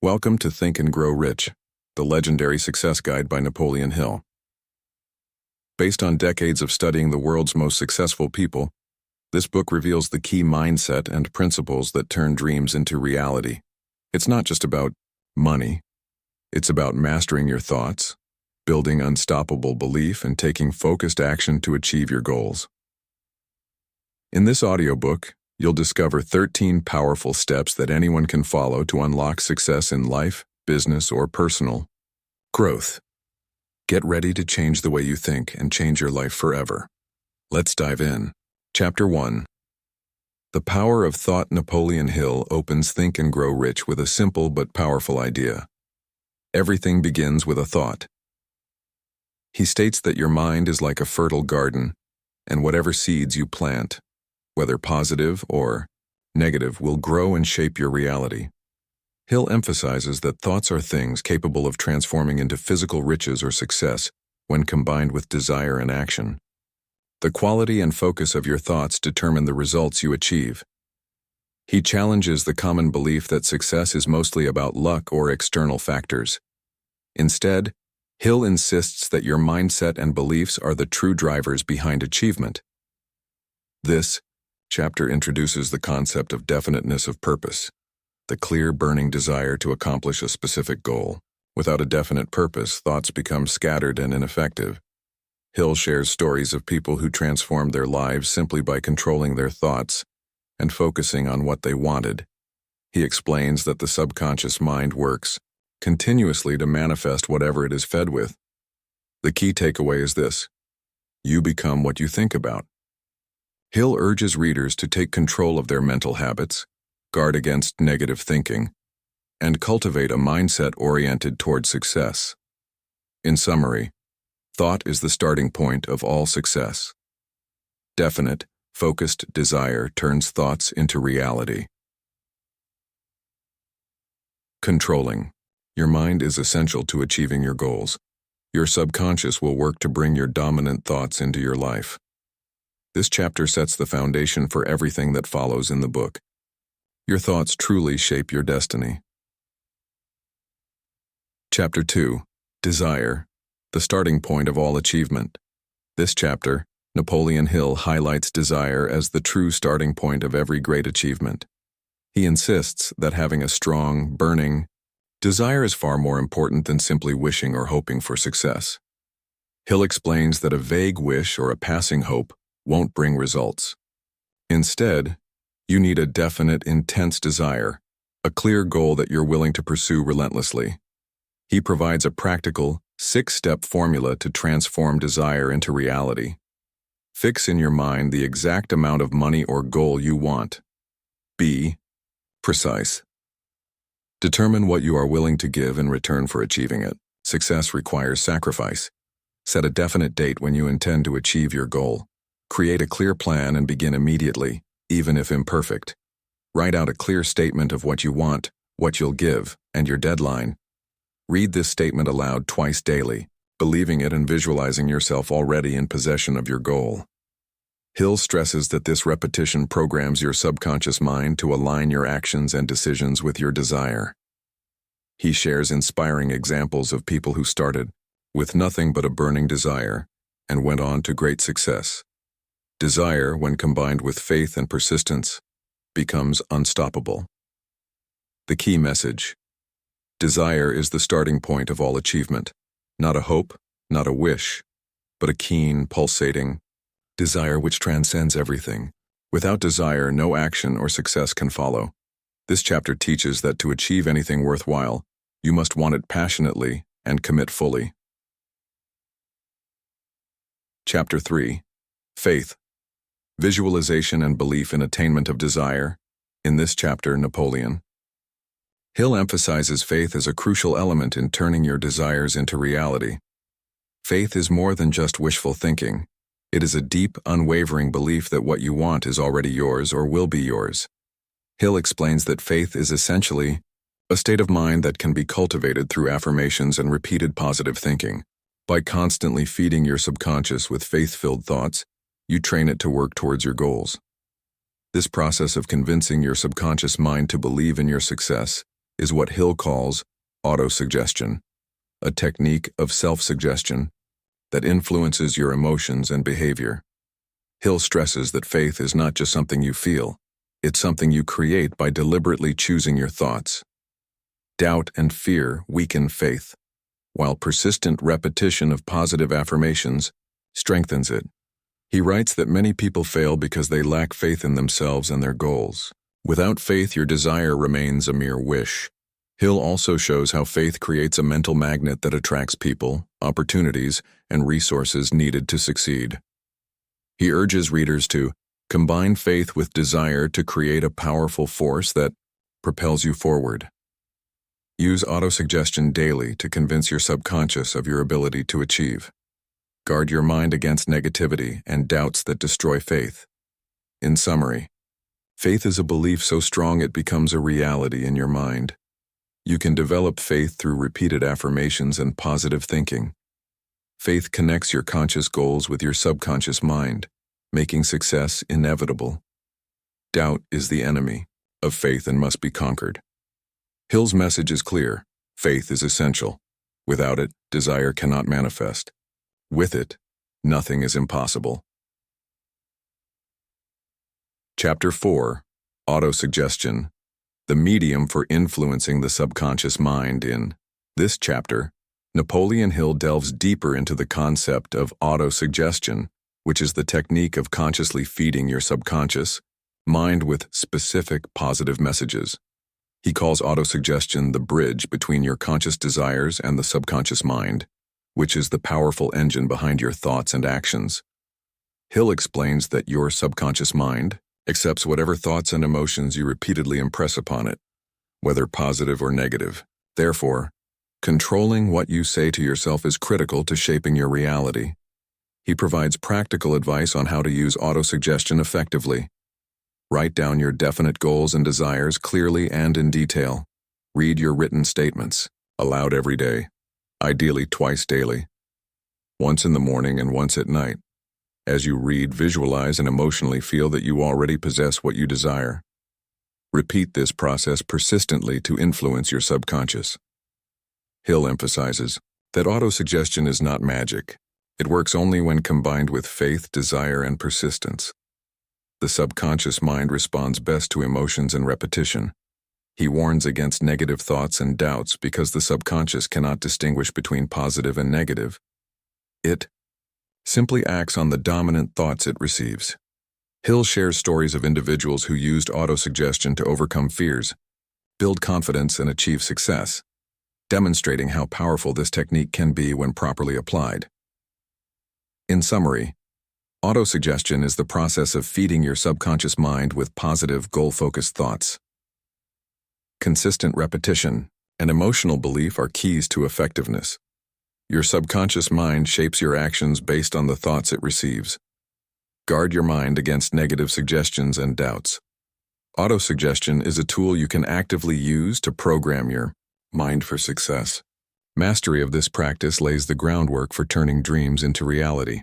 Welcome to Think and Grow Rich, the legendary success guide by Napoleon Hill. Based on decades of studying the world's most successful people, this book reveals the key mindset and principles that turn dreams into reality. It's not just about money. It's about mastering your thoughts, building unstoppable belief, and taking focused action to achieve your goals. In this audiobook, you'll discover 13 powerful steps that anyone can follow to unlock success in life, business, or personal growth. Get ready to change the way you think and change your life forever. Let's dive in. Chapter 1. The Power of Thought. Napoleon Hill opens Think and Grow Rich with a simple but powerful idea. Everything begins with a thought. He states that your mind is like a fertile garden, and whatever seeds you plant, whether positive or negative, will grow and shape your reality. Hill emphasizes that thoughts are things capable of transforming into physical riches or success when combined with desire and action. The quality and focus of your thoughts determine the results you achieve. He challenges the common belief that success is mostly about luck or external factors. Instead, Hill insists that your mindset and beliefs are the true drivers behind achievement. This chapter introduces the concept of definiteness of purpose, the clear, burning desire to accomplish a specific goal. Without a definite purpose, thoughts become scattered and ineffective. Hill shares stories of people who transformed their lives simply by controlling their thoughts and focusing on what they wanted. He explains that the subconscious mind works continuously to manifest whatever it is fed with. The key takeaway is this: you become what you think about. Hill urges readers to take control of their mental habits, guard against negative thinking, and cultivate a mindset oriented toward success. In summary, thought is the starting point of all success. Definite, focused desire turns thoughts into reality. Controlling. Your mind is essential to achieving your goals. Your subconscious will work to bring your dominant thoughts into your life. This chapter sets the foundation for everything that follows in the book. Your thoughts truly shape your destiny. Chapter 2. Desire, the starting point of all achievement. This chapter, Napoleon Hill highlights desire as the true starting point of every great achievement. He insists that having a strong, burning desire is far more important than simply wishing or hoping for success. Hill explains that a vague wish or a passing hope won't bring results. Instead, you need a definite, intense desire, a clear goal that you're willing to pursue relentlessly. He provides a practical, 6-step formula to transform desire into reality. Fix in your mind the exact amount of money or goal you want. Be precise. Determine what you are willing to give in return for achieving it. Success requires sacrifice. Set a definite date when you intend to achieve your goal. Create a clear plan and begin immediately, even if imperfect. Write out a clear statement of what you want, what you'll give, and your deadline. Read this statement aloud twice daily, believing it and visualizing yourself already in possession of your goal. Hill stresses that this repetition programs your subconscious mind to align your actions and decisions with your desire. He shares inspiring examples of people who started with nothing but a burning desire and went on to great success. Desire, when combined with faith and persistence, becomes unstoppable. The key message: desire is the starting point of all achievement. Not a hope, not a wish, but a keen, pulsating desire which transcends everything. Without desire, no action or success can follow. This chapter teaches that to achieve anything worthwhile, you must want it passionately and commit fully. Chapter 3. Faith, visualization and belief in attainment of desire. In this chapter, Napoleon Hill emphasizes faith as a crucial element in turning your desires into reality. Faith is more than just wishful thinking. It is a deep, unwavering belief that what you want is already yours or will be yours. Hill explains that faith is essentially a state of mind that can be cultivated through affirmations and repeated positive thinking. By constantly feeding your subconscious with faith-filled thoughts, you train it to work towards your goals. This process of convincing your subconscious mind to believe in your success is what Hill calls autosuggestion, a technique of self-suggestion that influences your emotions and behavior. Hill stresses that faith is not just something you feel, it's something you create by deliberately choosing your thoughts. Doubt and fear weaken faith, while persistent repetition of positive affirmations strengthens it. He writes that many people fail because they lack faith in themselves and their goals. Without faith, your desire remains a mere wish. Hill also shows how faith creates a mental magnet that attracts people, opportunities, and resources needed to succeed. He urges readers to combine faith with desire to create a powerful force that propels you forward. Use autosuggestion daily to convince your subconscious of your ability to achieve. Guard your mind against negativity and doubts that destroy faith. In summary, faith is a belief so strong it becomes a reality in your mind. You can develop faith through repeated affirmations and positive thinking. Faith connects your conscious goals with your subconscious mind, making success inevitable. Doubt is the enemy of faith and must be conquered. Hill's message is clear. Faith is essential. Without it, desire cannot manifest. With it, nothing is impossible. Chapter 4, Autosuggestion, the medium for influencing the subconscious mind. In this chapter, Napoleon Hill delves deeper into the concept of autosuggestion, which is the technique of consciously feeding your subconscious mind with specific positive messages. He calls autosuggestion the bridge between your conscious desires and the subconscious mind, which is the powerful engine behind your thoughts and actions. Hill explains that your subconscious mind accepts whatever thoughts and emotions you repeatedly impress upon it, whether positive or negative. Therefore, controlling what you say to yourself is critical to shaping your reality. He provides practical advice on how to use autosuggestion effectively. Write down your definite goals and desires clearly and in detail. Read your written statements aloud every day, ideally twice daily, once in the morning and once at night. As you read, visualize and emotionally feel that you already possess what you desire. Repeat this process persistently to influence your subconscious. Hill emphasizes that autosuggestion is not magic. It works only when combined with faith, desire, and persistence. The subconscious mind responds best to emotions and repetition. He warns against negative thoughts and doubts because the subconscious cannot distinguish between positive and negative. It simply acts on the dominant thoughts it receives. Hill shares stories of individuals who used autosuggestion to overcome fears, build confidence, and achieve success, demonstrating how powerful this technique can be when properly applied. In summary, autosuggestion is the process of feeding your subconscious mind with positive, goal-focused thoughts. Consistent repetition and emotional belief are keys to effectiveness. Your subconscious mind shapes your actions based on the thoughts it receives. Guard your mind against negative suggestions and doubts. Autosuggestion is a tool you can actively use to program your mind for success. Mastery of this practice lays the groundwork for turning dreams into reality.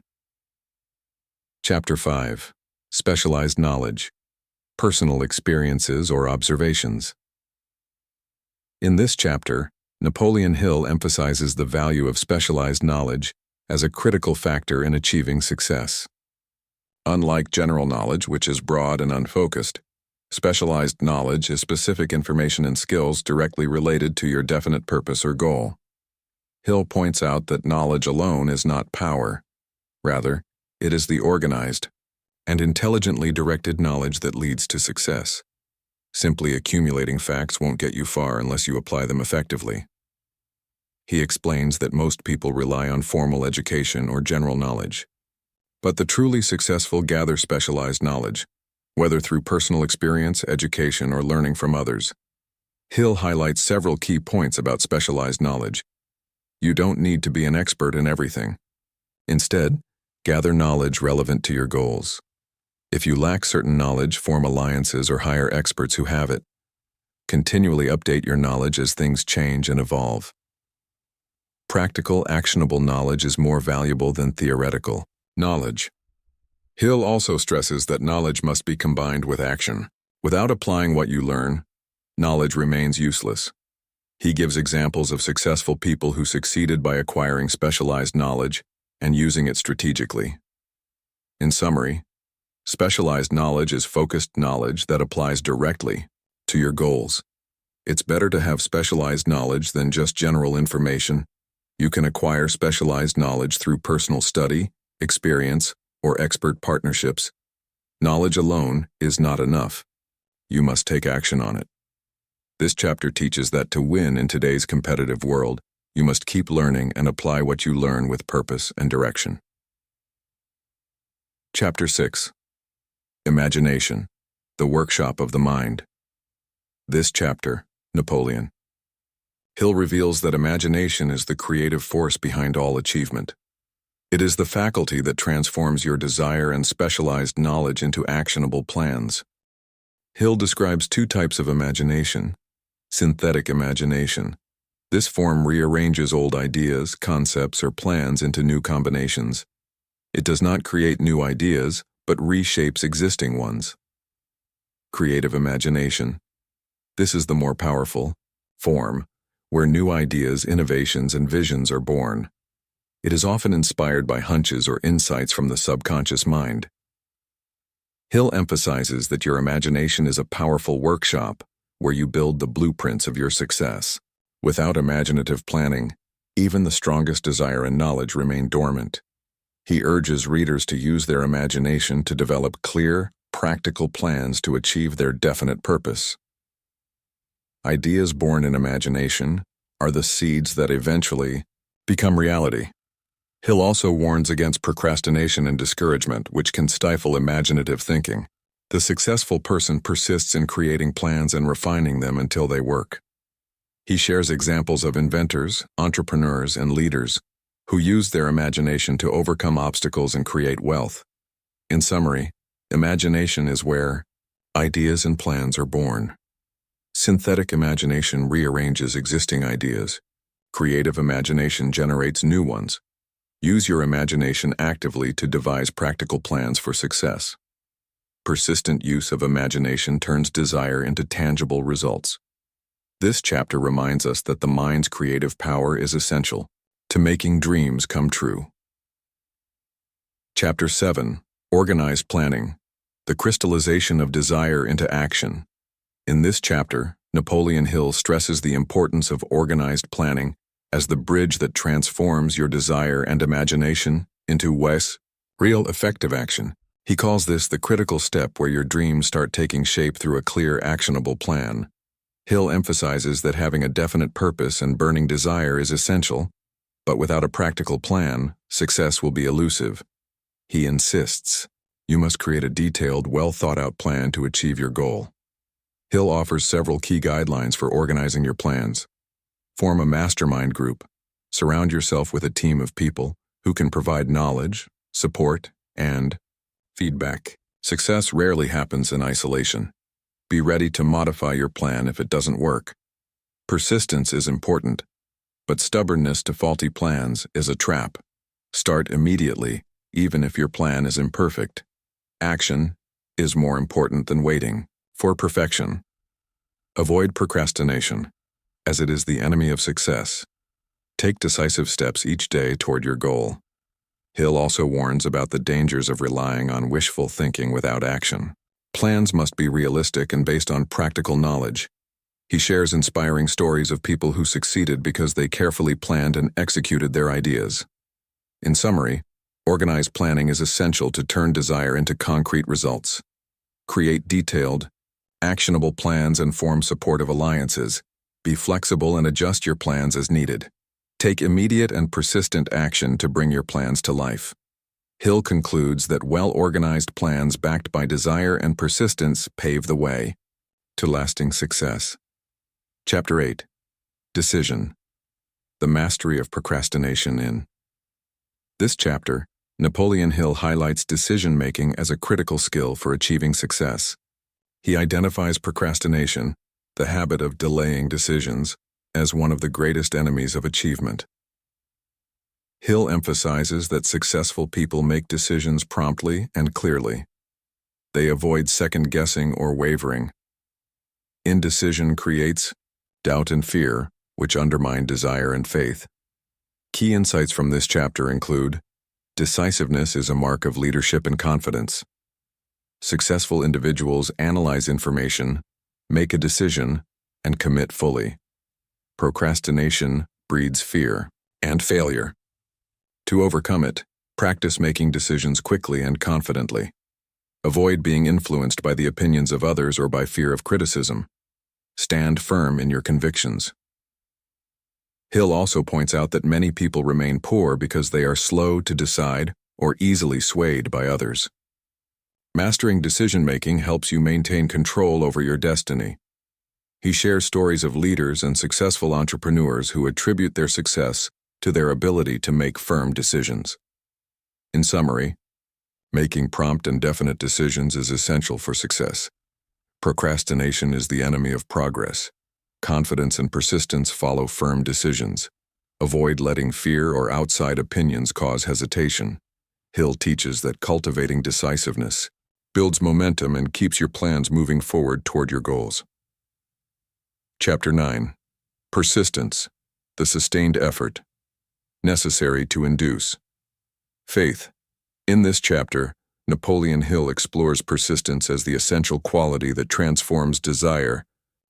Chapter 5, Specialized Knowledge, Personal Experiences or Observations. In this chapter, Napoleon Hill emphasizes the value of specialized knowledge as a critical factor in achieving success. Unlike general knowledge, which is broad and unfocused, specialized knowledge is specific information and skills directly related to your definite purpose or goal. Hill points out that knowledge alone is not power. Rather, it is the organized and intelligently directed knowledge that leads to success. Simply accumulating facts won't get you far unless you apply them effectively. He explains that most people rely on formal education or general knowledge. But the truly successful gather specialized knowledge, whether through personal experience, education, or learning from others. Hill highlights several key points about specialized knowledge. You don't need to be an expert in everything. Instead, gather knowledge relevant to your goals. If you lack certain knowledge, form alliances or hire experts who have it. Continually update your knowledge as things change and evolve. Practical, actionable knowledge is more valuable than theoretical knowledge. Hill also stresses that knowledge must be combined with action. Without applying what you learn, knowledge remains useless. He gives examples of successful people who succeeded by acquiring specialized knowledge and using it strategically. In summary, specialized knowledge is focused knowledge that applies directly to your goals. It's better to have specialized knowledge than just general information. You can acquire specialized knowledge through personal study, experience, or expert partnerships. Knowledge alone is not enough. You must take action on it. This chapter teaches that to win in today's competitive world, you must keep learning and apply what you learn with purpose and direction. Chapter 6. Imagination, the workshop of the mind. This chapter, Napoleon Hill reveals that imagination is the creative force behind all achievement. It is the faculty that transforms your desire and specialized knowledge into actionable plans. Hill describes two types of imagination. Synthetic imagination. This form rearranges old ideas, concepts, or plans into new combinations. It does not create new ideas, but reshapes existing ones. Creative imagination. This is the more powerful form, where new ideas, innovations, and visions are born. It is often inspired by hunches or insights from the subconscious mind. Hill emphasizes that your imagination is a powerful workshop where you build the blueprints of your success. Without imaginative planning, even the strongest desire and knowledge remain dormant. He urges readers to use their imagination to develop clear, practical plans to achieve their definite purpose. Ideas born in imagination are the seeds that eventually become reality. Hill also warns against procrastination and discouragement, which can stifle imaginative thinking. The successful person persists in creating plans and refining them until they work. He shares examples of inventors, entrepreneurs, and leaders who use their imagination to overcome obstacles and create wealth. In summary, imagination is where ideas and plans are born. Synthetic imagination rearranges existing ideas. Creative imagination generates new ones. Use your imagination actively to devise practical plans for success. Persistent use of imagination turns desire into tangible results. This chapter reminds us that the mind's creative power is essential to making dreams come true. Chapter 7. Organized Planning, the crystallization of desire into action. In this chapter, Napoleon Hill stresses the importance of organized planning as the bridge that transforms your desire and imagination into real effective action. He calls this the critical step where your dreams start taking shape through a clear, actionable plan. Hill emphasizes that having a definite purpose and burning desire is essential, but without a practical plan, success will be elusive. He insists, you must create a detailed, well-thought-out plan to achieve your goal. Hill offers several key guidelines for organizing your plans. Form a mastermind group. Surround yourself with a team of people who can provide knowledge, support, and feedback. Success rarely happens in isolation. Be ready to modify your plan if it doesn't work. Persistence is important, but stubbornness to faulty plans is a trap. Start immediately, even if your plan is imperfect. Action is more important than waiting for perfection. Avoid procrastination, as it is the enemy of success. Take decisive steps each day toward your goal. Hill also warns about the dangers of relying on wishful thinking without action. Plans must be realistic and based on practical knowledge. He shares inspiring stories of people who succeeded because they carefully planned and executed their ideas. In summary, organized planning is essential to turn desire into concrete results. Create detailed, actionable plans and form supportive alliances. Be flexible and adjust your plans as needed. Take immediate and persistent action to bring your plans to life. Hill concludes that well-organized plans backed by desire and persistence pave the way to lasting success. Chapter 8. Decision, the mastery of procrastination. In this chapter, Napoleon Hill highlights decision-making as a critical skill for achieving success. He identifies procrastination, the habit of delaying decisions, as one of the greatest enemies of achievement. Hill emphasizes that successful people make decisions promptly and clearly. They avoid second-guessing or wavering. Indecision creates doubt and fear, which undermine desire and faith. Key insights from this chapter include: decisiveness is a mark of leadership and confidence. Successful individuals analyze information, make a decision, and commit fully. Procrastination breeds fear and failure. To overcome it, practice making decisions quickly and confidently. Avoid being influenced by the opinions of others or by fear of criticism. Stand firm in your convictions. Hill also points out that many people remain poor because they are slow to decide or easily swayed by others. Mastering decision-making helps you maintain control over your destiny. He shares stories of leaders and successful entrepreneurs who attribute their success to their ability to make firm decisions. In summary, making prompt and definite decisions is essential for success. Procrastination is the enemy of progress. Confidence and persistence follow firm decisions. Avoid letting fear or outside opinions cause hesitation. Hill teaches that cultivating decisiveness builds momentum and keeps your plans moving forward toward your goals. Chapter 9. Persistence, the sustained effort necessary to induce faith. In this chapter, Napoleon Hill explores persistence as the essential quality that transforms desire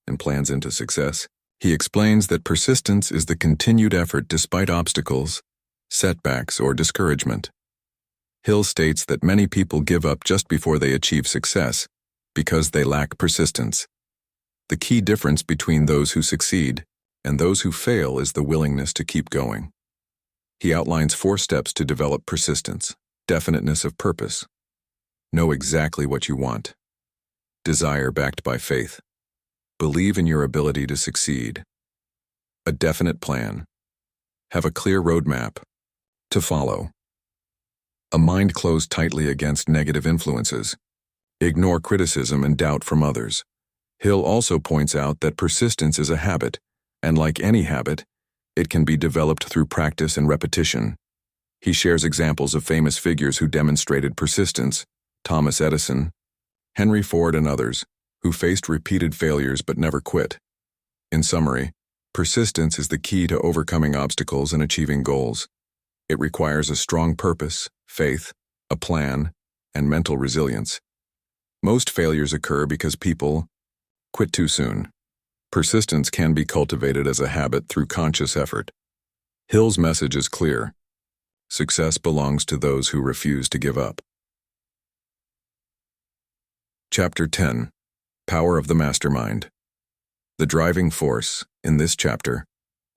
and plans into success. He explains that persistence is the continued effort despite obstacles, setbacks, or discouragement. Hill states that many people give up just before they achieve success because they lack persistence. The key difference between those who succeed and those who fail is the willingness to keep going. He outlines 4 steps to develop persistence: definiteness of purpose, know exactly what you want; desire backed by faith, believe in your ability to succeed; a definite plan, have a clear roadmap to follow; a mind closed tightly against negative influences, ignore criticism and doubt from others. Hill also points out that persistence is a habit, and like any habit, it can be developed through practice and repetition. He shares examples of famous figures who demonstrated persistence: Thomas Edison, Henry Ford, and others, who faced repeated failures but never quit. In summary, persistence is the key to overcoming obstacles and achieving goals. It requires a strong purpose, faith, a plan, and mental resilience. Most failures occur because people quit too soon. Persistence can be cultivated as a habit through conscious effort. Hill's message is clear: success belongs to those who refuse to give up. Chapter 10. Power of the Mastermind. The driving force. In this chapter,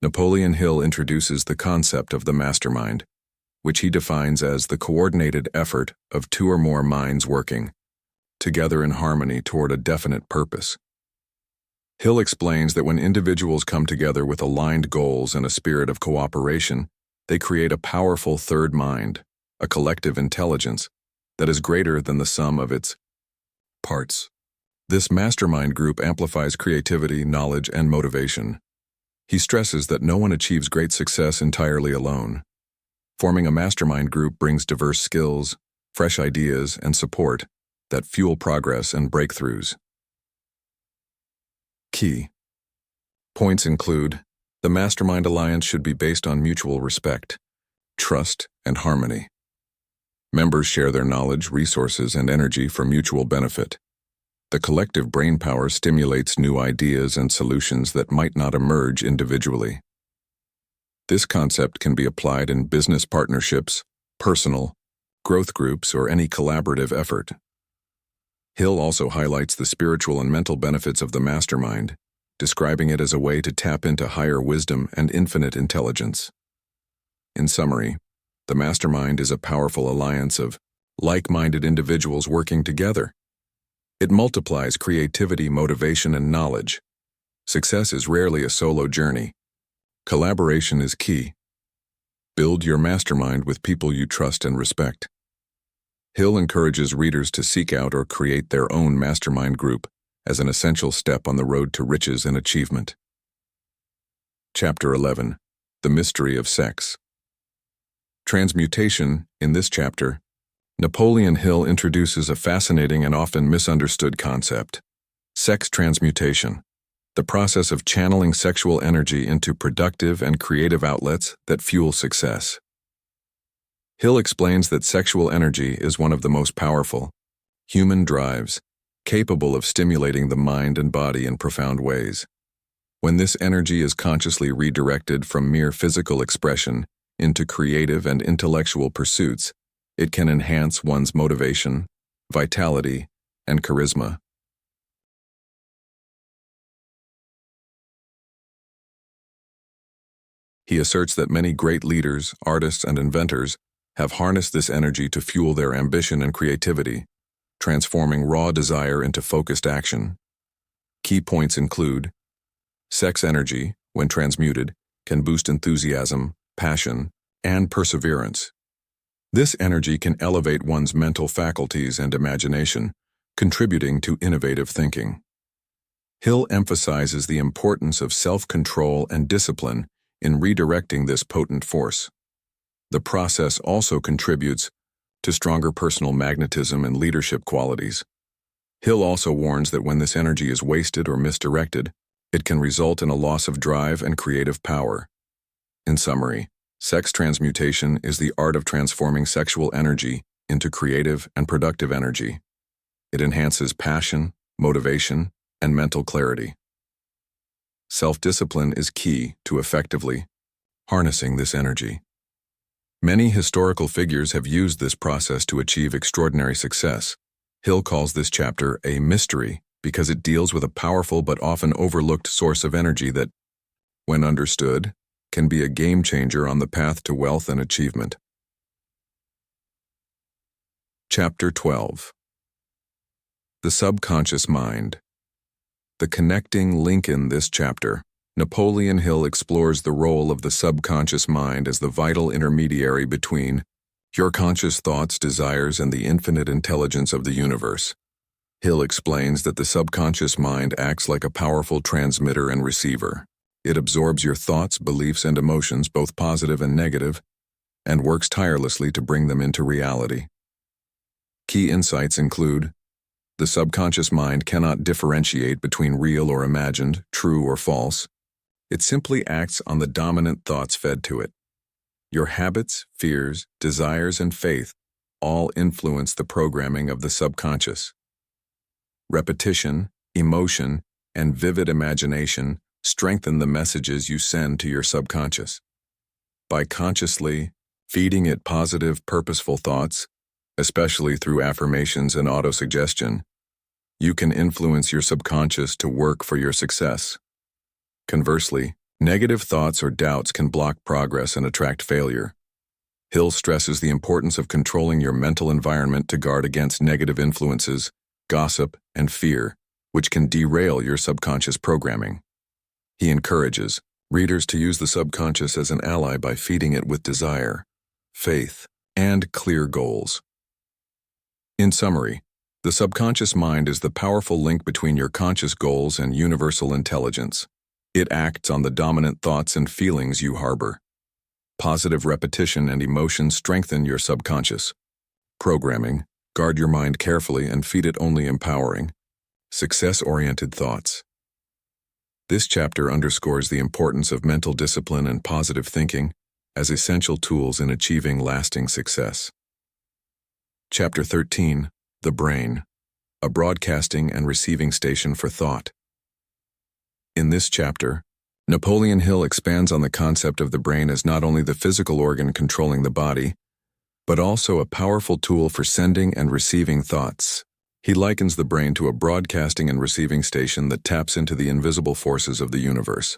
Napoleon Hill introduces the concept of the mastermind, which he defines as the coordinated effort of 2 or more minds working together in harmony toward a definite purpose. Hill explains that when individuals come together with aligned goals and a spirit of cooperation, they create a powerful third mind, a collective intelligence that is greater than the sum of its parts. This mastermind group amplifies creativity, knowledge, and motivation. He stresses that no one achieves great success entirely alone. Forming a mastermind group brings diverse skills, fresh ideas, and support that fuel progress and breakthroughs. Key points include: the mastermind alliance should be based on mutual respect, trust, and harmony. Members share their knowledge, resources, and energy for mutual benefit. The collective brainpower stimulates new ideas and solutions that might not emerge individually. This concept can be applied in business partnerships, personal, growth groups, or any collaborative effort. Hill also highlights the spiritual and mental benefits of the mastermind, describing it as a way to tap into higher wisdom and infinite intelligence. In summary, the mastermind is a powerful alliance of like-minded individuals working together. It multiplies creativity, motivation, and knowledge. Success is rarely a solo journey. Collaboration is key. Build your mastermind with people you trust and respect. Hill encourages readers to seek out or create their own mastermind group as an essential step on the road to riches and achievement. Chapter 11. The Mystery of Sex. Transmutation. In this chapter, Napoleon Hill introduces a fascinating and often misunderstood concept: sex transmutation. the process of channeling sexual energy into productive and creative outlets that fuel success. Hill explains that sexual energy is one of the most powerful human drives, capable of stimulating the mind and body in profound ways. When this energy is consciously redirected from mere physical expression into creative and intellectual pursuits, it can enhance one's motivation, vitality, and charisma. He asserts that many great leaders, artists, and inventors have harnessed this energy to fuel their ambition and creativity, transforming raw desire into focused action. Key points include: sex energy, when transmuted, can boost enthusiasm, passion, and perseverance. This energy can elevate one's mental faculties and imagination, contributing to innovative thinking. Hill emphasizes the importance of self-control and discipline in redirecting this potent force. The process also contributes to stronger personal magnetism and leadership qualities. Hill also warns that when this energy is wasted or misdirected, it can result in a loss of drive and creative power. In summary, sex transmutation is the art of transforming sexual energy into creative and productive energy. It enhances passion, motivation, and mental clarity. Self-discipline is key to effectively harnessing this energy. Many historical figures have used this process to achieve extraordinary success. Hill calls this chapter a mystery because it deals with a powerful but often overlooked source of energy that, when understood, can be a game-changer on the path to wealth and achievement. Chapter 12. The Subconscious Mind. The connecting link in this chapter, Napoleon Hill explores the role of the subconscious mind as the vital intermediary between your conscious thoughts, desires, and the infinite intelligence of the universe. Hill explains that the subconscious mind acts like a powerful transmitter and receiver. It absorbs your thoughts, beliefs, and emotions, both positive and negative, and works tirelessly to bring them into reality. Key insights include: the subconscious mind cannot differentiate between real or imagined, true or false. It simply acts on the dominant thoughts fed to it. Your habits, fears, desires, and faith all influence the programming of the subconscious. Repetition, emotion, and vivid imagination strengthen the messages you send to your subconscious. By consciously feeding it positive, purposeful thoughts, especially through affirmations and autosuggestion, you can influence your subconscious to work for your success. Conversely, negative thoughts or doubts can block progress and attract failure. Hill stresses the importance of controlling your mental environment to guard against negative influences, gossip, and fear, which can derail your subconscious programming. He encourages readers to use the subconscious as an ally by feeding it with desire, faith, and clear goals. In summary, the subconscious mind is the powerful link between your conscious goals and universal intelligence. It acts on the dominant thoughts and feelings you harbor. Positive repetition and emotion strengthen your subconscious programming. Guard your mind carefully and feed it only empowering, success-oriented thoughts. This chapter underscores the importance of mental discipline and positive thinking as essential tools in achieving lasting success. Chapter 13. The Brain, a broadcasting and receiving station for thought. In this chapter, Napoleon Hill expands on the concept of the brain as not only the physical organ controlling the body, but also a powerful tool for sending and receiving thoughts. He likens the brain to a broadcasting and receiving station that taps into the invisible forces of the universe.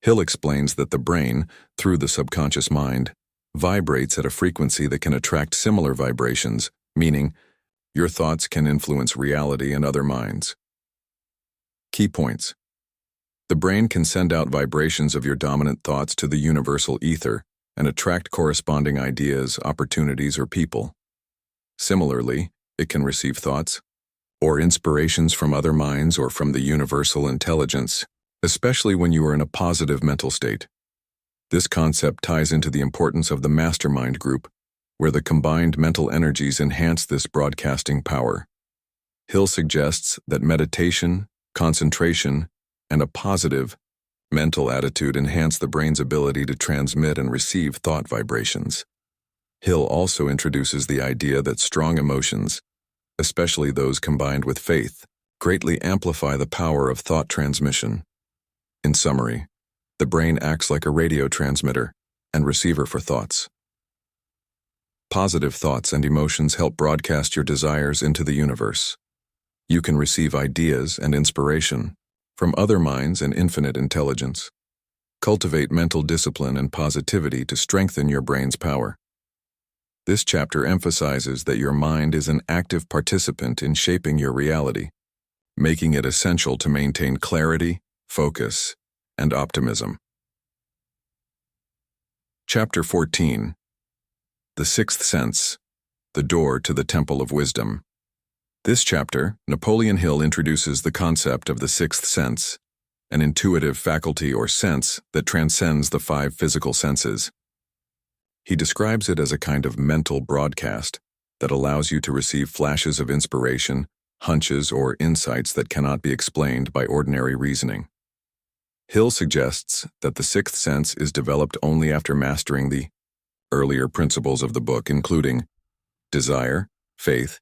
Hill explains that the brain, through the subconscious mind, vibrates at a frequency that can attract similar vibrations, meaning your thoughts can influence reality and other minds. Key points. The brain can send out vibrations of your dominant thoughts to the universal ether and attract corresponding ideas, opportunities, or people. Similarly, it can receive thoughts or inspirations from other minds or from the universal intelligence, especially when you are in a positive mental state. This concept ties into the importance of the mastermind group, where the combined mental energies enhance this broadcasting power. Hill suggests that meditation, concentration, and a positive mental attitude enhance the brain's ability to transmit and receive thought vibrations. Hill also introduces the idea that strong emotions, especially those combined with faith, greatly amplify the power of thought transmission. In summary, the brain acts like a radio transmitter and receiver for thoughts. Positive thoughts and emotions help broadcast your desires into the universe. You can receive ideas and inspiration from other minds and infinite intelligence. Cultivate mental discipline and positivity to strengthen your brain's power. This chapter emphasizes that your mind is an active participant in shaping your reality, making it essential to maintain clarity, focus, and optimism. Chapter 14. The Sixth Sense, the Door to the Temple of Wisdom. This chapter, Napoleon Hill introduces the concept of the sixth sense, an intuitive faculty or sense that transcends the five physical senses. He describes it as a kind of mental broadcast that allows you to receive flashes of inspiration, hunches, or insights that cannot be explained by ordinary reasoning. Hill suggests that the sixth sense is developed only after mastering the earlier principles of the book, including desire, faith,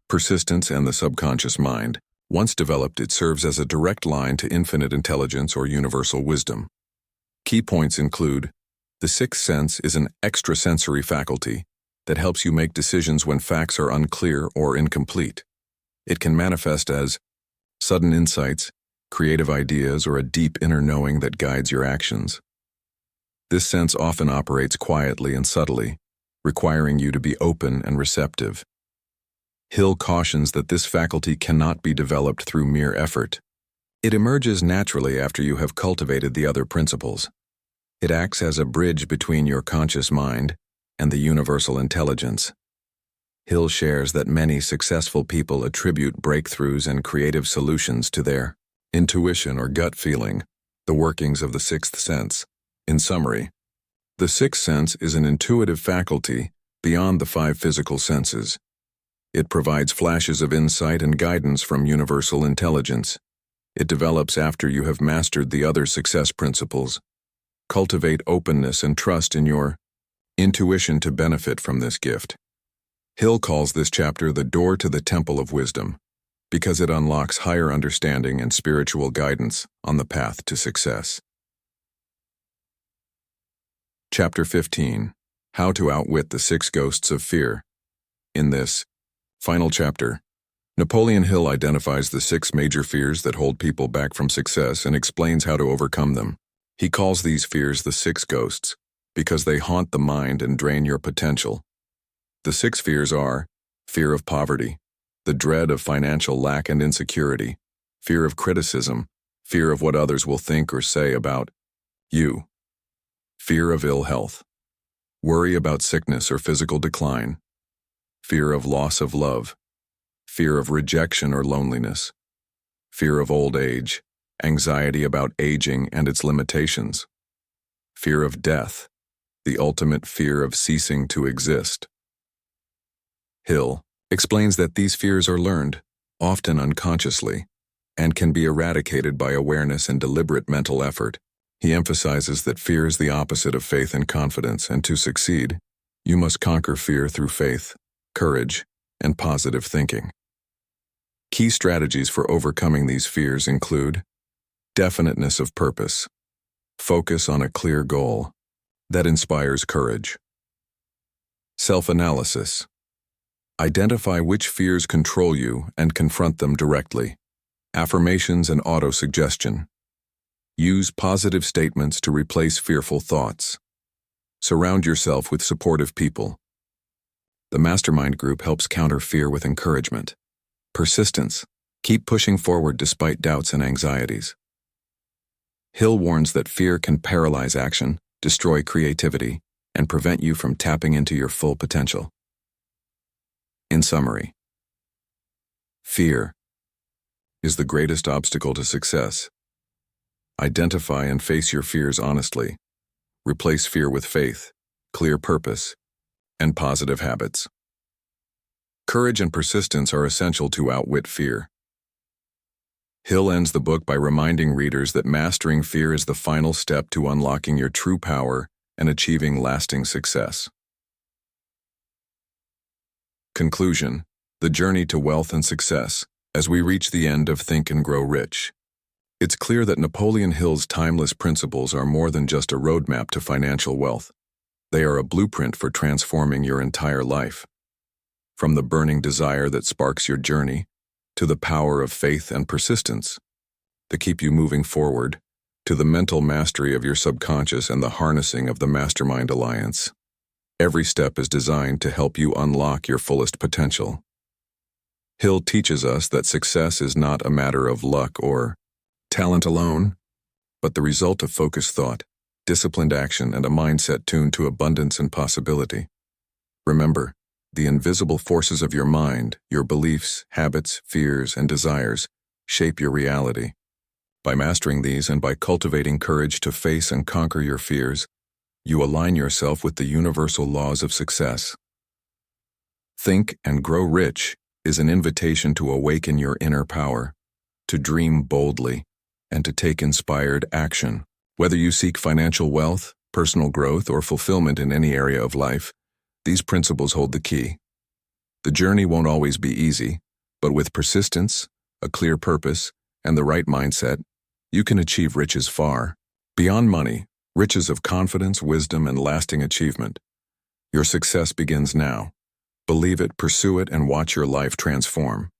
persistence, and the subconscious mind. Once developed, it serves as a direct line to infinite intelligence or universal wisdom. Key points include: the sixth sense is an extrasensory faculty that helps you make decisions when facts are unclear or incomplete. It can manifest as sudden insights, creative ideas, or a deep inner knowing that guides your actions. This sense often operates quietly and subtly, requiring you to be open and receptive. Hill cautions that this faculty cannot be developed through mere effort. It emerges naturally after you have cultivated the other principles. It acts as a bridge between your conscious mind and the universal intelligence. Hill shares that many successful people attribute breakthroughs and creative solutions to their intuition or gut feeling, the workings of the sixth sense. In summary, the sixth sense is an intuitive faculty beyond the five physical senses. It provides flashes of insight and guidance from universal intelligence. It develops after you have mastered the other success principles. Cultivate openness and trust in your intuition to benefit from this gift. Hill calls this chapter the door to the Temple of Wisdom because it unlocks higher understanding and spiritual guidance on the path to success. Chapter 15. How to Outwit the Six Ghosts of Fear. In this final chapter, Napoleon Hill identifies the six major fears that hold people back from success and explains how to overcome them. He calls these fears the six ghosts because they haunt the mind and drain your potential. The six fears are: fear of poverty, the dread of financial lack and insecurity, fear of criticism, fear of what others will think or say about you, fear of ill health, worry about sickness or physical decline, fear of loss of love, fear of rejection or loneliness, fear of old age, anxiety about aging and its limitations, fear of death, the ultimate fear of ceasing to exist. Hill explains that these fears are learned, often unconsciously, and can be eradicated by awareness and deliberate mental effort. He emphasizes that fear is the opposite of faith and confidence, and to succeed, you must conquer fear through faith, courage, and positive thinking. Key strategies for overcoming these fears include definiteness of purpose. Focus on a clear goal that inspires courage. Self-analysis. Identify which fears control you and confront them directly. Affirmations and autosuggestion. Use positive statements to replace fearful thoughts. Surround yourself with supportive people. The mastermind group helps counter fear with encouragement. Persistence. Keep pushing forward despite doubts and anxieties. Hill warns that fear can paralyze action, destroy creativity, and prevent you from tapping into your full potential. In summary, fear is the greatest obstacle to success. Identify and face your fears honestly. Replace fear with faith, clear purpose, and positive habits. Courage and persistence are essential to outwit fear. Hill ends the book by reminding readers that mastering fear is the final step to unlocking your true power and achieving lasting success. Conclusion: the journey to wealth and success, as we reach the end of Think and Grow Rich. It's clear that Napoleon Hill's timeless principles are more than just a roadmap to financial wealth. They are a blueprint for transforming your entire life. From the burning desire that sparks your journey, to the power of faith and persistence to keep you moving forward, to the mental mastery of your subconscious and the harnessing of the mastermind alliance. Every step is designed to help you unlock your fullest potential. Hill teaches us that success is not a matter of luck or talent alone, but the result of focused thought, disciplined action, and a mindset tuned to abundance and possibility. Remember, the invisible forces of your mind, your beliefs, habits, fears, and desires shape your reality. By mastering these and by cultivating courage to face and conquer your fears, you align yourself with the universal laws of success. Think and Grow Rich is an invitation to awaken your inner power, to dream boldly, and to take inspired action. Whether you seek financial wealth, personal growth, or fulfillment in any area of life, these principles hold the key. The journey won't always be easy, but with persistence, a clear purpose, and the right mindset, you can achieve riches far beyond money, riches of confidence, wisdom, and lasting achievement. Your success begins now. Believe it, pursue it, and watch your life transform.